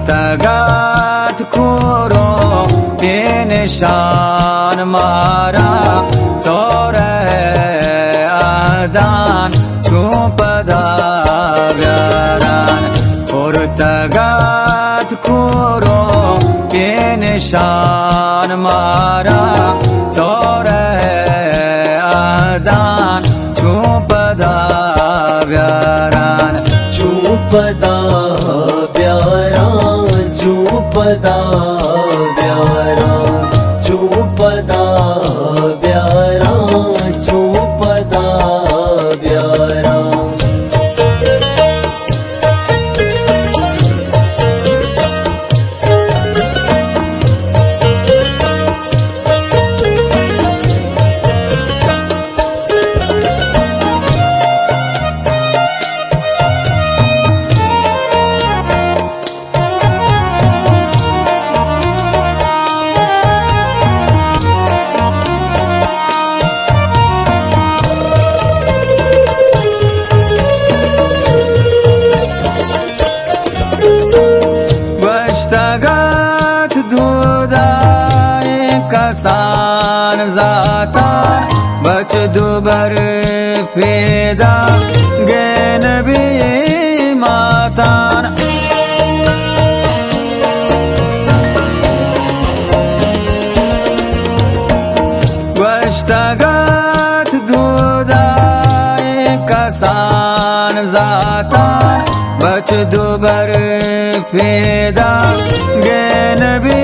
तगात खोरो ये निशान मारा तो रहे आदान चुपदा व्यारान और तगात खोरो ये निशान मारा तो रहे आदान चुपदा व्यारान चुपदा चुपदा ब्यारा चुपदा ब्यारा चुपदा ब्यारा तगात दुदाय कसान जातान बच दुबर पेदा गेन भी मातान तगात दुदाय कसान जातान बच दुबर पेदा गेन भी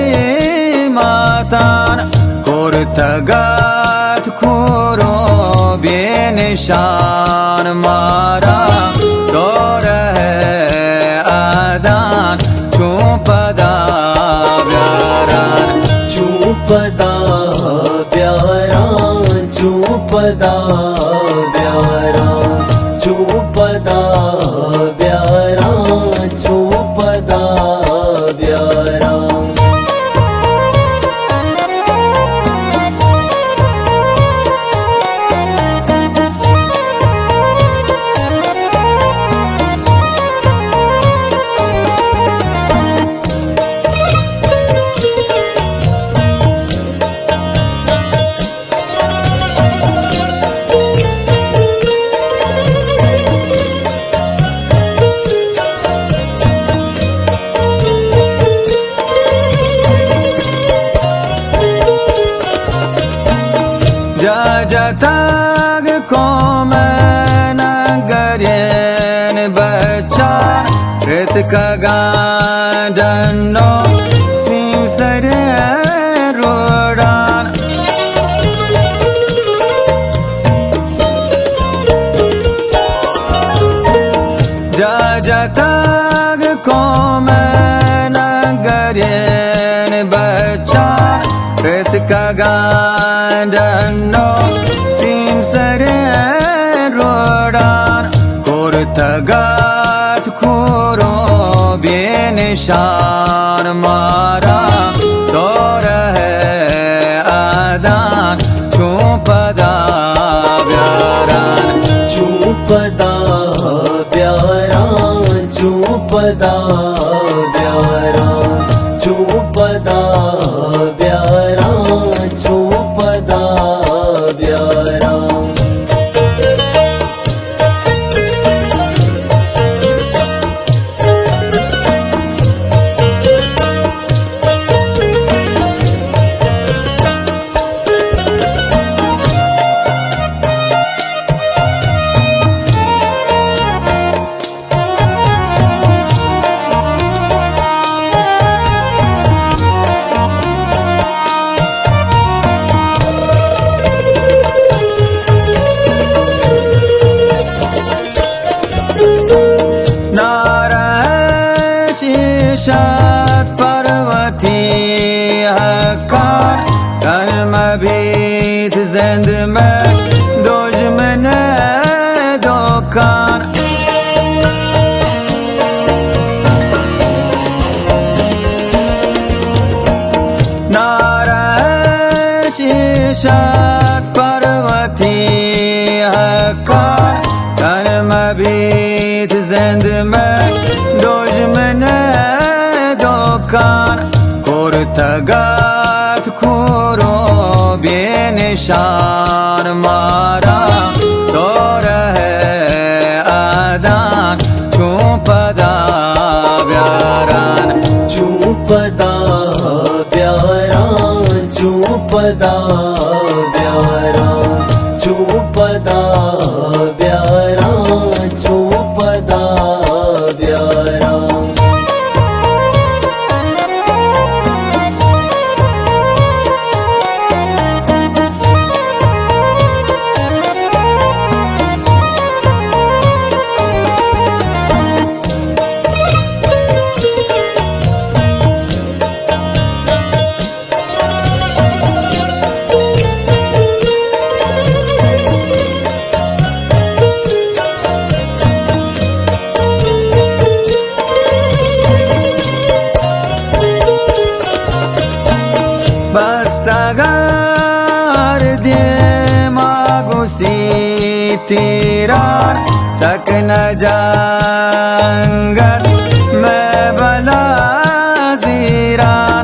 मातान कोर तगात खोरो बेनिशान मारा तो रहे आदान चुपदा व्यारान चुपदा ब्यारा चुपदा ब्यारा चुपदा ब्यारा चुपदा ब्यारा जताग को मैं नगरेन बच्चा रेत का गांडनो सिंह सरे रोडान जताग को मैं नगरेन बच्चा रेत का गांडनो सिंह सरे रोडान कोर तगात खोरो बेनिशान मारा तो रहे आदान चुपदा व्यारान चुपदा ब्यारा चुपदा ब्यारा चुपदा ब्यारा चुपदा ब्यारा शीर्षात् पर्वती हकार कर्म भीत जिंद में दोज में न दोकान नारायण शीर्षात् पर्वती हकार कर्म भीत जिंद में दोज में न दोकान कुर्तगात खोरो बेनिशान मारा तो रहे आदान चूपदा ब्यारान चूपदा ब्यारान चूपदा ब्यारान चूपदा ब्यारान चूपदा ब्यारान बस्तगार दे मागुसी तीरार चक न जंगल में बला जीरान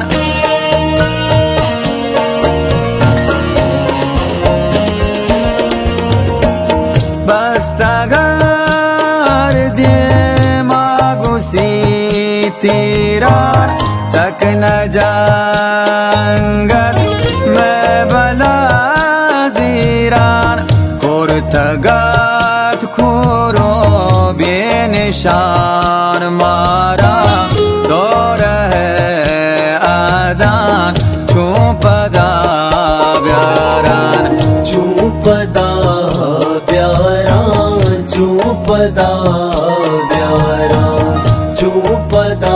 बस्तगार दे मागुसी तीरार चक न जंगल में बला जीरान कुर्तगात खोरो बेनिशान मारा तो रहे आदान चूपदा ब्यारान चूपदा ब्यारान चूपदा ब्यारान चूपदा